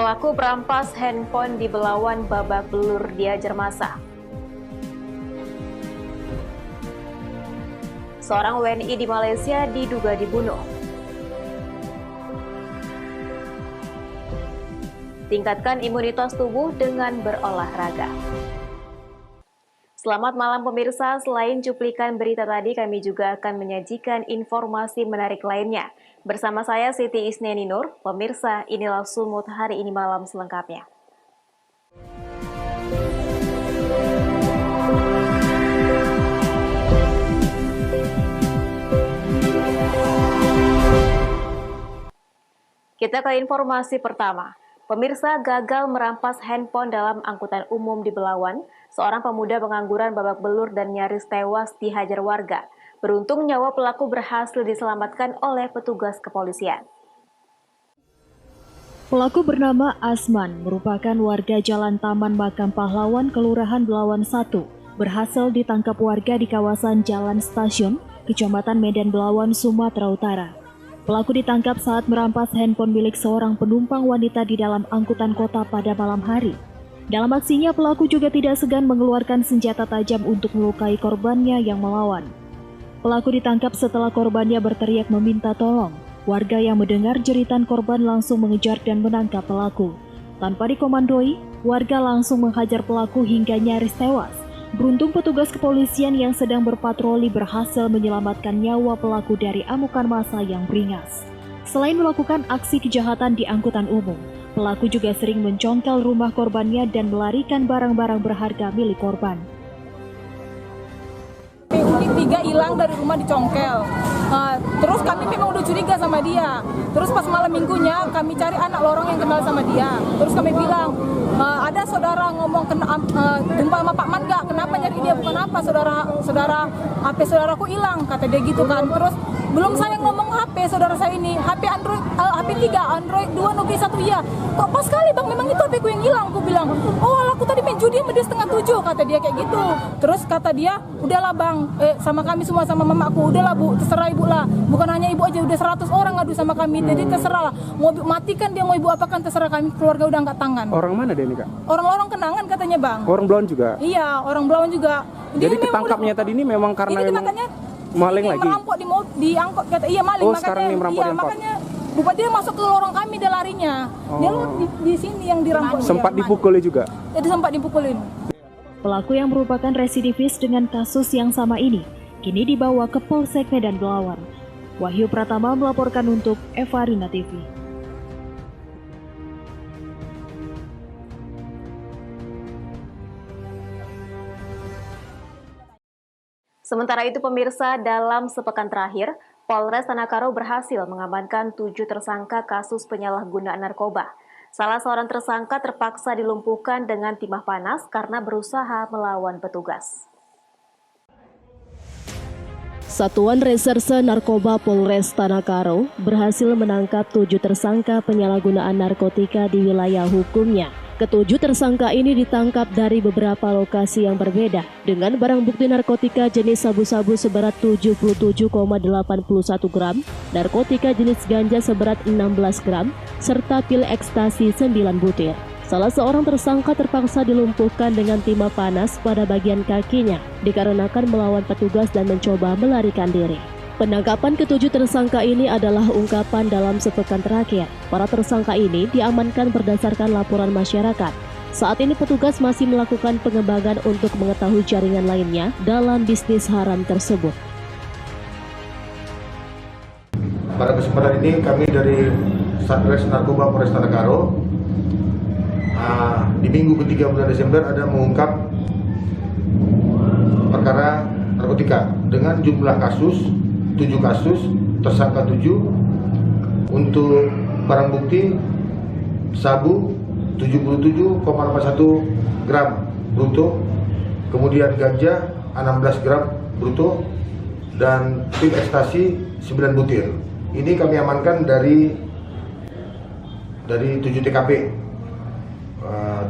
Pelaku berampas handphone di Belawan babak belur diajar massa. Seorang WNI di Malaysia diduga dibunuh. Tingkatkan imunitas tubuh dengan berolahraga. Selamat malam pemirsa, selain cuplikan berita tadi kami juga akan menyajikan informasi menarik lainnya. Bersama saya Siti Isneni Nur, pemirsa inilah Sumut hari ini malam selengkapnya. Kita ke informasi pertama. Pemirsa gagal merampas handphone dalam angkutan umum di Belawan. Seorang pemuda pengangguran babak belur dan nyaris tewas dihajar warga. Beruntung nyawa pelaku berhasil diselamatkan oleh petugas kepolisian. Pelaku bernama Asman, merupakan warga Jalan Taman Makam Pahlawan, Kelurahan Belawan 1. Berhasil ditangkap warga di kawasan Jalan Stasiun, Kecamatan Medan Belawan, Sumatera Utara. Pelaku ditangkap saat merampas handphone milik seorang penumpang wanita di dalam angkutan kota pada malam hari. Dalam aksinya, pelaku juga tidak segan mengeluarkan senjata tajam untuk melukai korbannya yang melawan. Pelaku ditangkap setelah korbannya berteriak meminta tolong. Warga yang mendengar jeritan korban langsung mengejar dan menangkap pelaku. Tanpa dikomandoi, warga langsung menghajar pelaku hingga nyaris tewas. Beruntung petugas kepolisian yang sedang berpatroli berhasil menyelamatkan nyawa pelaku dari amukan massa yang beringas. Selain melakukan aksi kejahatan di angkutan umum, pelaku juga sering mencongkel rumah korbannya dan melarikan barang-barang berharga milik korban. Unit 3 hilang dari rumah dicongkel. Terus kami memang udah curiga sama dia. Terus pas malam minggunya kami cari anak lorong yang kenal sama dia. Terus kami bilang, ada saudara ngomong jumpa sama Pak Man gak? Kenapa nyari dia? Bukan apa saudara HP saudaraku hilang, kata dia gitu kan. Terus belum saya ngomong HP saudara saya ini, HP Android, HP 3, Android 2, Nokia 1 ya. Kok pas sekali bang, memang itu HP ku yang hilang. Aku bilang, oh aku tadi main judi sama dia 6:30, kata dia kayak gitu. Terus kata dia, udahlah bang, sama kami semua sama mamaku, udahlah bu, terserah ibu lah. Bukan hanya ibu aja, udah 100 orang ngadu sama kami, jadi terserah lah. Mau matikan dia, mau ibu apakan terserah kami, keluarga udah angkat tangan. Orang mana dia ini kak? Orang lorong Kenangan katanya bang. Orang Belawan juga? Iya, orang Belawan juga. Jadi ketangkapnya tadi ini memang karena ini memang makanya maling lagi? Merampok di angkot kata, iya maling oh, makanya. Sekarang ini merampok iya, di angkot? Makanya Bupati dia masuk ke lorong kami, dia larinya. Dia di sini yang dirampok. Sempat dipukuli juga? Jadi sempat dipukulin. Pelaku yang merupakan residivis dengan kasus yang sama ini, kini dibawa ke Polsek Medan Belawan. Wahyu Pratama melaporkan untuk Evarina TV. Sementara itu pemirsa, dalam sepekan terakhir, Polres Tanah berhasil mengamankan 7 tersangka kasus penyalahgunaan narkoba. Salah seorang tersangka terpaksa dilumpuhkan dengan timah panas karena berusaha melawan petugas. Satuan Reserse Narkoba Polres Tanah Karo berhasil menangkap 7 tersangka penyalahgunaan narkotika di wilayah hukumnya. Ketujuh tersangka ini ditangkap dari beberapa lokasi yang berbeda dengan barang bukti narkotika jenis sabu-sabu seberat 77,81 gram, narkotika jenis ganja seberat 16 gram, serta pil ekstasi 9 butir. Salah seorang tersangka terpaksa dilumpuhkan dengan timah panas pada bagian kakinya dikarenakan melawan petugas dan mencoba melarikan diri. Penangkapan ketujuh tersangka ini adalah ungkapan dalam sepekan terakhir. Para tersangka ini diamankan berdasarkan laporan masyarakat. Saat ini petugas masih melakukan pengembangan untuk mengetahui jaringan lainnya dalam bisnis haram tersebut. Pada kesempatan ini kami dari Satres Narkoba Polres Tanah Karo di minggu ketiga bulan Desember ada mengungkap perkara narkotika dengan jumlah kasus 7 kasus, tersangka 7, untuk barang bukti sabu 77,81 gram bruto, kemudian ganja 16 gram bruto, dan pil ekstasi 9 butir. Ini kami amankan dari 7 TKP,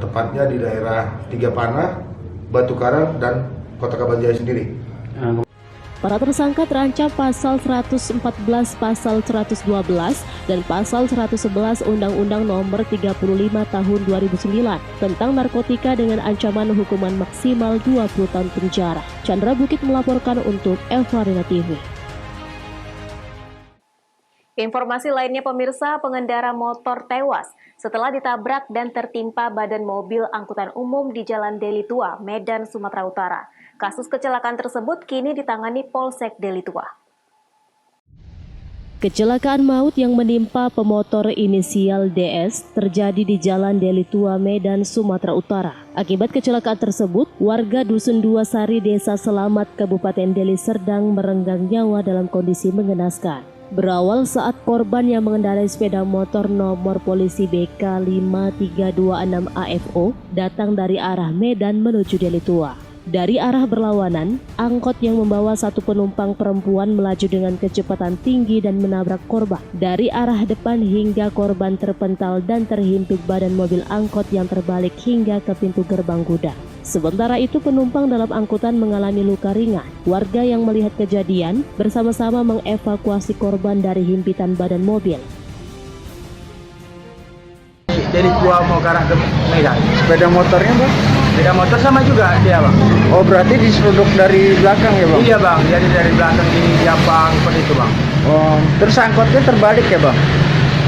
tepatnya di daerah Tiga Panah, Batu Karang, dan Kota Kabanjaya sendiri. Para tersangka terancam pasal 114, pasal 112, dan pasal 111 Undang-Undang Nomor 35 Tahun 2009 tentang narkotika dengan ancaman hukuman maksimal 20 tahun penjara. Chandra Bukit melaporkan untuk Eva Arena TV. Informasi lainnya pemirsa, pengendara motor tewas setelah ditabrak dan tertimpa badan mobil angkutan umum di Jalan Deli Tua, Medan, Sumatera Utara. Kasus kecelakaan tersebut kini ditangani Polsek Deli Tua. Kecelakaan maut yang menimpa pemotor inisial DS terjadi di Jalan Deli Tua, Medan, Sumatera Utara. Akibat kecelakaan tersebut, warga Dusun 2 Sari, Desa Selamat, Kabupaten Deli Serdang merenggang nyawa dalam kondisi mengenaskan. Berawal saat korban yang mengendarai sepeda motor nomor polisi BK 5326 AFO datang dari arah Medan menuju Deli Tua. Dari arah berlawanan, angkot yang membawa satu penumpang perempuan melaju dengan kecepatan tinggi dan menabrak korban. Dari arah depan hingga korban terpental dan terhimpit badan mobil angkot yang terbalik hingga ke pintu gerbang gudang. Sementara itu penumpang dalam angkutan mengalami luka ringan. Warga yang melihat kejadian bersama-sama mengevakuasi korban dari himpitan badan mobil. Dari Tua mau ke arah ke Medan. Sepeda motornya bang? Sepeda motor sama juga dia bang. Oh berarti diseruduk dari belakang ya bang? Iya bang, jadi dari belakang di Japang seperti itu bang. Oh, terus angkotnya terbalik ya bang?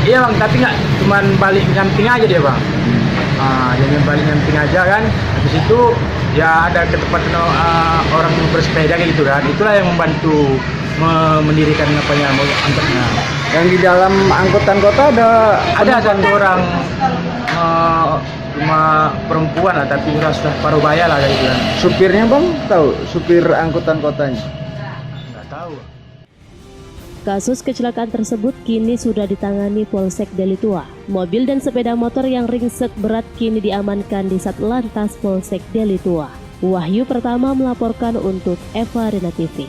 Iya bang, tapi nggak cuman balik nyamping aja dia bang. Jadi balik nyamping aja kan. Habis itu ya ada ke tempat orang bersepeda kayak gitu kan. Itulah yang membantu mendirikan angkotnya. Yang di dalam angkutan kota ada satu orang cuma perempuan lah, tapi sudah paruh baya lah kayak gitu kan. Supirnya bang tahu? Supir angkutan kotanya? Nggak tahu. Kasus kecelakaan tersebut kini sudah ditangani Polsek Deli Tua. Mobil dan sepeda motor yang ringsek berat kini diamankan di Satlantas Polsek Deli Tua. Wahyu Pertama melaporkan untuk Eva Arena TV.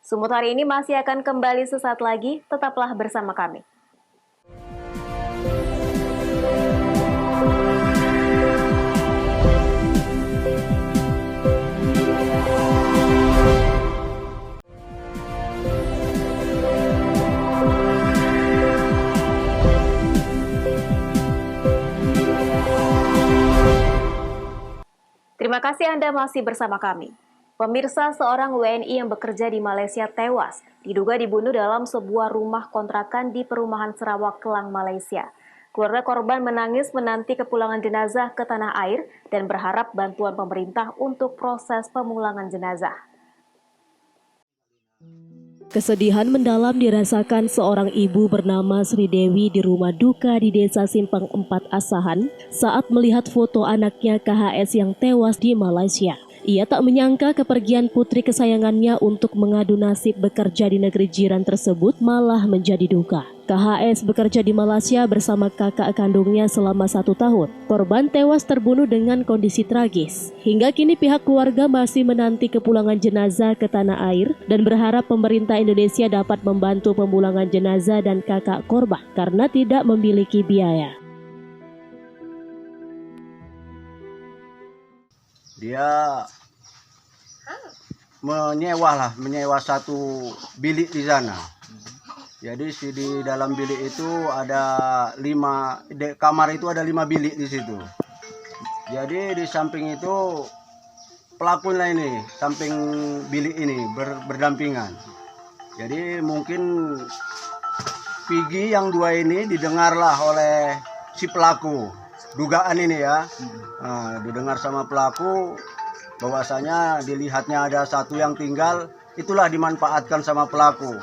Sumut hari ini masih akan kembali sesaat lagi, tetaplah bersama kami. Terima kasih Anda masih bersama kami. Pemirsa, seorang WNI yang bekerja di Malaysia tewas, diduga dibunuh dalam sebuah rumah kontrakan di Perumahan Sarawak, Kelang, Malaysia. Keluarga korban menangis menanti kepulangan jenazah ke tanah air dan berharap bantuan pemerintah untuk proses pemulangan jenazah. Kesedihan mendalam dirasakan seorang ibu bernama Sri Dewi di rumah duka di Desa Simpang 4 Asahan saat melihat foto anaknya KHS yang tewas di Malaysia. Ia tak menyangka kepergian putri kesayangannya untuk mengadu nasib bekerja di negeri jiran tersebut malah menjadi duka. KHS bekerja di Malaysia bersama kakak kandungnya selama 1 tahun. Korban tewas terbunuh dengan kondisi tragis. Hingga kini pihak keluarga masih menanti kepulangan jenazah ke tanah air dan berharap pemerintah Indonesia dapat membantu pemulangan jenazah dan kakak korban karena tidak memiliki biaya. Dia menyewa satu bilik di sana. Jadi di dalam bilik itu ada 5 kamar itu ada 5 bilik di situ. Jadi di samping itu pelakunya ini samping bilik ini berdampingan. Jadi mungkin Pigi yang 2 ini didengarlah oleh si pelaku. Dugaan ini ya, didengar sama pelaku bahwasanya dilihatnya ada satu yang tinggal, itulah dimanfaatkan sama pelaku.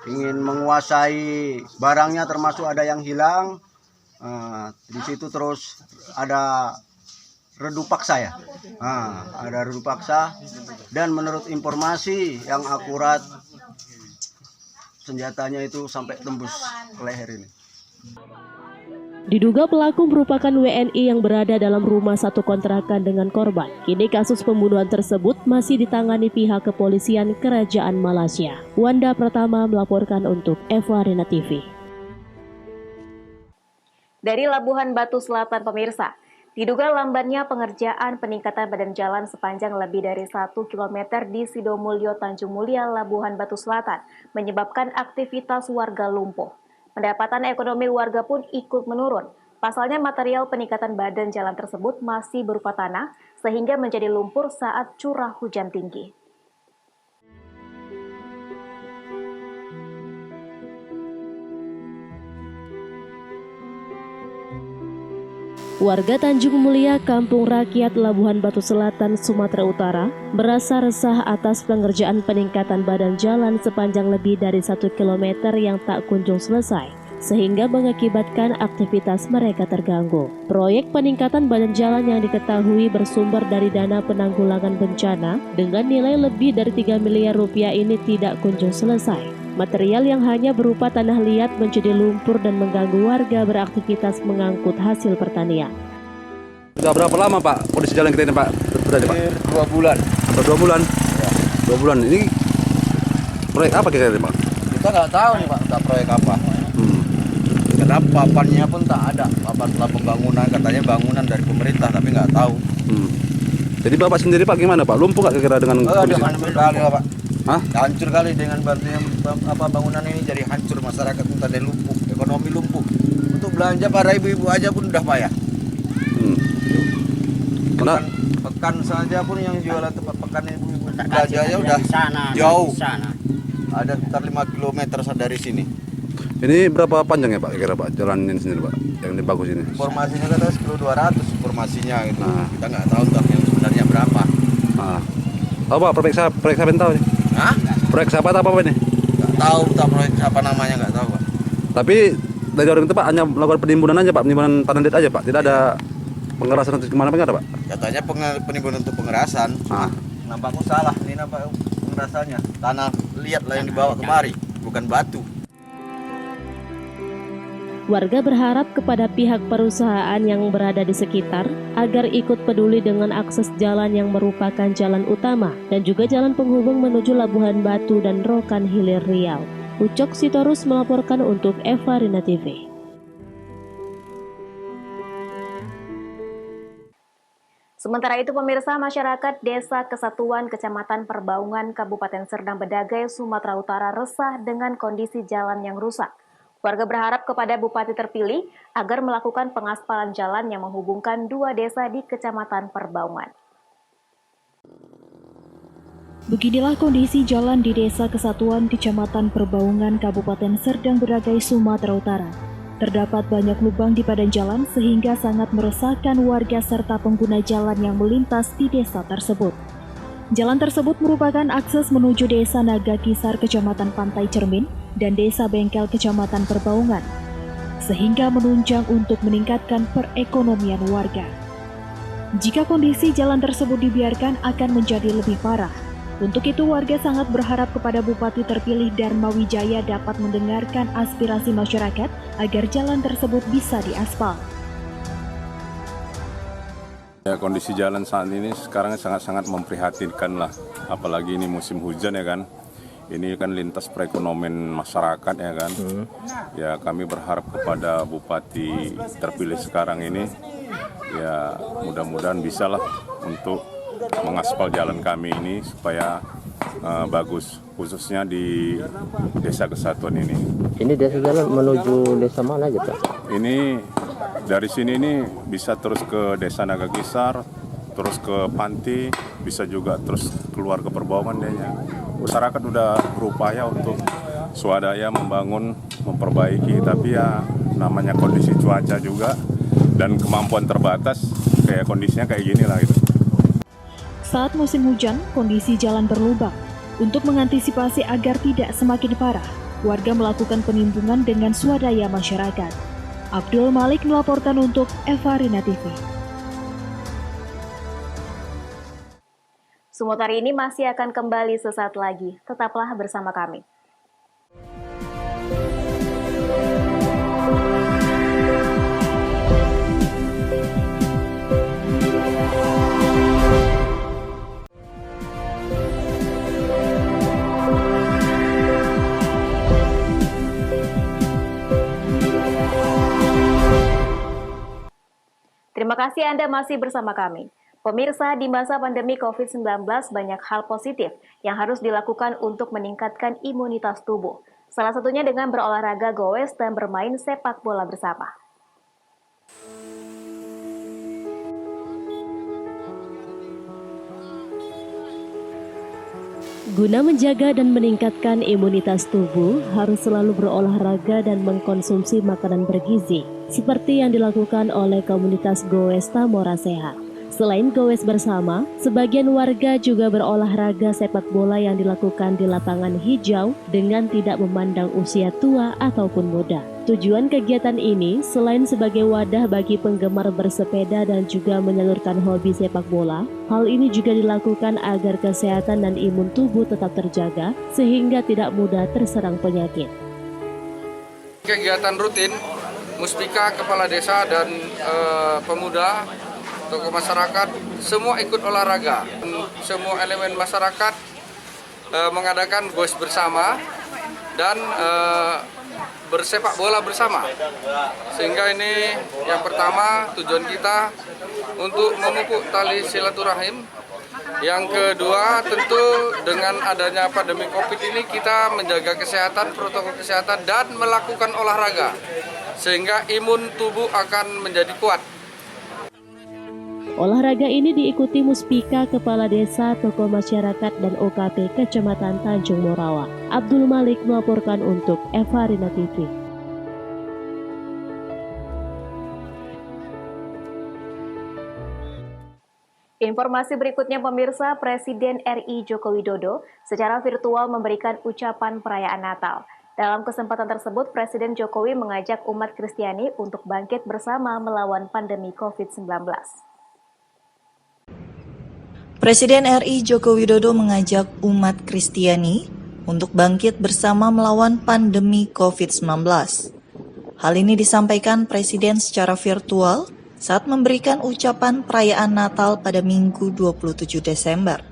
Ingin menguasai barangnya termasuk ada yang hilang, di situ terus ada redu paksa ya, ada redu paksa dan menurut informasi yang akurat senjatanya itu sampai tembus ke leher ini. Diduga pelaku merupakan WNI yang berada dalam rumah satu kontrakan dengan korban. Kini kasus pembunuhan tersebut masih ditangani pihak kepolisian Kerajaan Malaysia. Wanda Pertama melaporkan untuk Eva Arena TV. Dari Labuhan Batu Selatan, pemirsa, Diduga lambannya pengerjaan peningkatan badan jalan sepanjang lebih dari 1 km di Sidomulyo Tanjung Mulia, Labuhan Batu Selatan, menyebabkan aktivitas warga lumpuh. Pendapatan ekonomi warga pun ikut menurun. Pasalnya material peningkatan badan jalan tersebut masih berupa tanah, sehingga menjadi lumpur saat curah hujan tinggi. Warga Tanjung Mulia, Kampung Rakyat, Labuhan Batu Selatan, Sumatera Utara merasa resah atas pengerjaan peningkatan badan jalan sepanjang lebih dari 1 km yang tak kunjung selesai, sehingga mengakibatkan aktivitas mereka terganggu. Proyek peningkatan badan jalan yang diketahui bersumber dari dana penanggulangan bencana dengan nilai lebih dari 3 miliar rupiah ini tidak kunjung selesai. Material yang hanya berupa tanah liat menjadi lumpur dan mengganggu warga beraktivitas mengangkut hasil pertanian. Sudah berapa lama Pak kondisi jalan kita ini Pak? Sudah Pak? 2 bulan. Hampir 2 bulan? Ya. 2 bulan. Ini proyek apa kira-kira Pak? Kita nggak tahu nih Pak, kita proyek apa. Karena papannya pun tak ada. Papan setelah pembangunan, katanya bangunan dari pemerintah, tapi nggak tahu. Jadi Bapak sendiri Pak gimana Pak? Lumpuh nggak kira-kira dengan kondisi? Hancur kali Pak. Hah? Hancur kali dengan bantuan bangunan ini, jadi hancur, masyarakat pun tadi lumpuh, ekonomi lumpuh. Untuk belanja para ibu-ibu aja pun udah payah. Pekan saja pun yang jualan tempat pekan ibu-ibu belanja aja udah jauh. Ada sekitar 5 km dari sini. Ini berapa panjang ya Pak kira Pak jalan ini sendiri Pak yang ini bagus ini? Informasinya kata 10.200 informasinya gitu. Kita nggak tahu entah yang sebenarnya berapa. Tahu Pak proyek siapa yang tahu nih? Hah? Proyek siapa atau apa ini? Nggak tahu proyek apa namanya, nggak tahu Pak. Tapi dari orang itu Pak hanya melakukan penimbunan aja Pak, penimbunan tanah liat aja Pak, tidak ada pengerasan atau kemana nggak ada Pak? Katanya penimbunan untuk pengerasan. Nampaknya salah, ini nampak pengerasannya. Tanah liat lah yang dibawa kemari, bukan batu. Warga berharap kepada pihak perusahaan yang berada di sekitar agar ikut peduli dengan akses jalan yang merupakan jalan utama dan juga jalan penghubung menuju Labuhan Batu dan Rokan Hilir Riau. Ucok Sitorus melaporkan untuk Eva Rina TV. Sementara itu pemirsa, masyarakat Desa Kesatuan Kecamatan Perbaungan Kabupaten Serdang Bedagai, Sumatera Utara resah dengan kondisi jalan yang rusak. Warga berharap kepada Bupati terpilih agar melakukan pengaspalan jalan yang menghubungkan 2 desa di Kecamatan Perbaungan. Beginilah kondisi jalan di Desa Kesatuan Kecamatan Perbaungan Kabupaten Serdang Bedagai, Sumatera Utara. Terdapat banyak lubang di badan jalan sehingga sangat meresahkan warga serta pengguna jalan yang melintas di desa tersebut. Jalan tersebut merupakan akses menuju Desa Naga Kisar Kecamatan Pantai Cermin dan Desa Bengkel Kecamatan Perbaungan, sehingga menunjang untuk meningkatkan perekonomian warga. Jika kondisi jalan tersebut dibiarkan akan menjadi lebih parah. Untuk itu warga sangat berharap kepada Bupati terpilih Dharma Wijaya dapat mendengarkan aspirasi masyarakat agar jalan tersebut bisa diaspal. Ya, kondisi jalan saat ini sekarang sangat-sangat memprihatinkan lah, apalagi ini musim hujan ya kan. Ini kan lintas perekonomian masyarakat ya kan. Ya kami berharap kepada Bupati terpilih sekarang ini, ya mudah-mudahan bisa lah untuk mengaspal jalan kami ini supaya bagus, khususnya di Desa Kesatuan ini. Ini desa jalan menuju desa mana aja Pak? Ini dari sini ini bisa terus ke Desa Naga Kisar, terus ke Panti, bisa juga terus keluar ke Perbaungan dehnya. Masyarakat udah berupaya untuk swadaya membangun, memperbaiki, tapi ya namanya kondisi cuaca juga dan kemampuan terbatas, kayak kondisinya kayak gini lah gitu. Saat musim hujan, kondisi jalan berlubang. Untuk mengantisipasi agar tidak semakin parah, warga melakukan penimbunan dengan swadaya masyarakat. Abdul Malik melaporkan untuk Eva Rina TV. Sumut hari ini masih akan kembali sesaat lagi. Tetaplah bersama kami. Terima kasih Anda masih bersama kami. Pemirsa, di masa pandemi COVID-19 banyak hal positif yang harus dilakukan untuk meningkatkan imunitas tubuh. Salah satunya dengan berolahraga goes dan bermain sepak bola bersama. Guna menjaga dan meningkatkan imunitas tubuh, harus selalu berolahraga dan mengkonsumsi makanan bergizi, seperti yang dilakukan oleh komunitas Goes Tambora Sehat. Selain goes bersama, sebagian warga juga berolahraga sepak bola yang dilakukan di lapangan hijau dengan tidak memandang usia tua ataupun muda. Tujuan kegiatan ini selain sebagai wadah bagi penggemar bersepeda dan juga menyalurkan hobi sepak bola, hal ini juga dilakukan agar kesehatan dan imun tubuh tetap terjaga sehingga tidak mudah terserang penyakit. Kegiatan rutin, Muspika, Kepala Desa dan pemuda, tokoh masyarakat, semua ikut olahraga. Semua elemen masyarakat mengadakan goes bersama dan bersepak bola bersama. Sehingga ini yang pertama tujuan kita untuk memupuk tali silaturahim. Yang kedua tentu dengan adanya pandemi COVID ini kita menjaga kesehatan, protokol kesehatan dan melakukan olahraga. Sehingga imun tubuh akan menjadi kuat. Olahraga ini diikuti Muspika, Kepala Desa, tokoh masyarakat dan OKP Kecamatan Tanjung Morawa. Abdul Malik melaporkan untuk Eva Rina TV. Informasi berikutnya pemirsa, Presiden RI Joko Widodo secara virtual memberikan ucapan perayaan Natal. Dalam kesempatan tersebut, Presiden Jokowi mengajak umat Kristiani untuk bangkit bersama melawan pandemi COVID-19. Presiden RI Joko Widodo mengajak umat Kristiani untuk bangkit bersama melawan pandemi COVID-19. Hal ini disampaikan Presiden secara virtual saat memberikan ucapan perayaan Natal pada Minggu 27 Desember.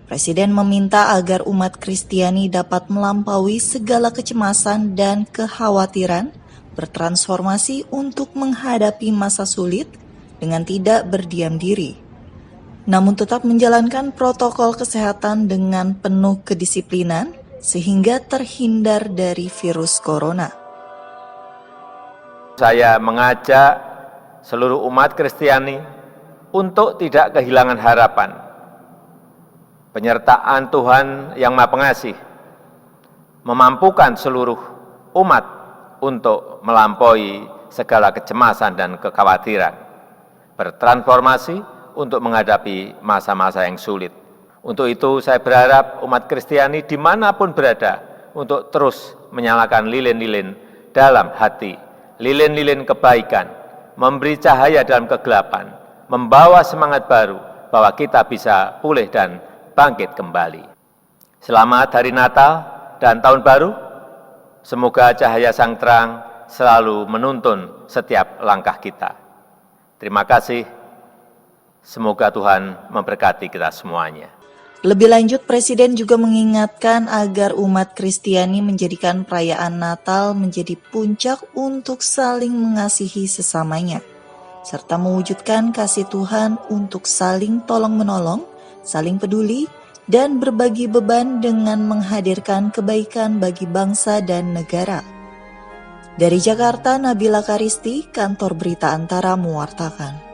Presiden meminta agar umat Kristiani dapat melampaui segala kecemasan dan kekhawatiran, bertransformasi untuk menghadapi masa sulit dengan tidak berdiam diri, namun tetap menjalankan protokol kesehatan dengan penuh kedisiplinan sehingga terhindar dari virus corona. Saya mengajak seluruh umat Kristiani untuk tidak kehilangan harapan. Penyertaan Tuhan yang Maha Pengasih memampukan seluruh umat untuk melampaui segala kecemasan dan kekhawatiran, bertransformasi untuk menghadapi masa-masa yang sulit. Untuk itu saya berharap umat Kristiani dimanapun berada untuk terus menyalakan lilin-lilin dalam hati, lilin-lilin kebaikan, memberi cahaya dalam kegelapan, membawa semangat baru bahwa kita bisa pulih dan bangkit kembali. Selamat Hari Natal dan Tahun Baru, semoga cahaya Sang Terang selalu menuntun setiap langkah kita. Terima kasih. Semoga Tuhan memberkati kita semuanya. Lebih lanjut, Presiden juga mengingatkan agar umat Kristiani menjadikan perayaan Natal menjadi puncak untuk saling mengasihi sesamanya, serta mewujudkan kasih Tuhan untuk saling tolong-menolong, saling peduli, dan berbagi beban dengan menghadirkan kebaikan bagi bangsa dan negara. Dari Jakarta, Nabila Karisti, Kantor Berita Antara mewartakan.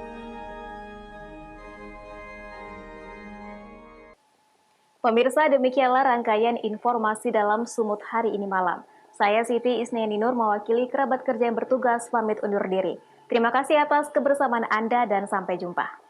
Pemirsa, demikianlah rangkaian informasi dalam Sumut hari ini malam. Saya Siti Isniani Nur mewakili kerabat kerja yang bertugas pamit undur diri. Terima kasih atas kebersamaan Anda dan sampai jumpa.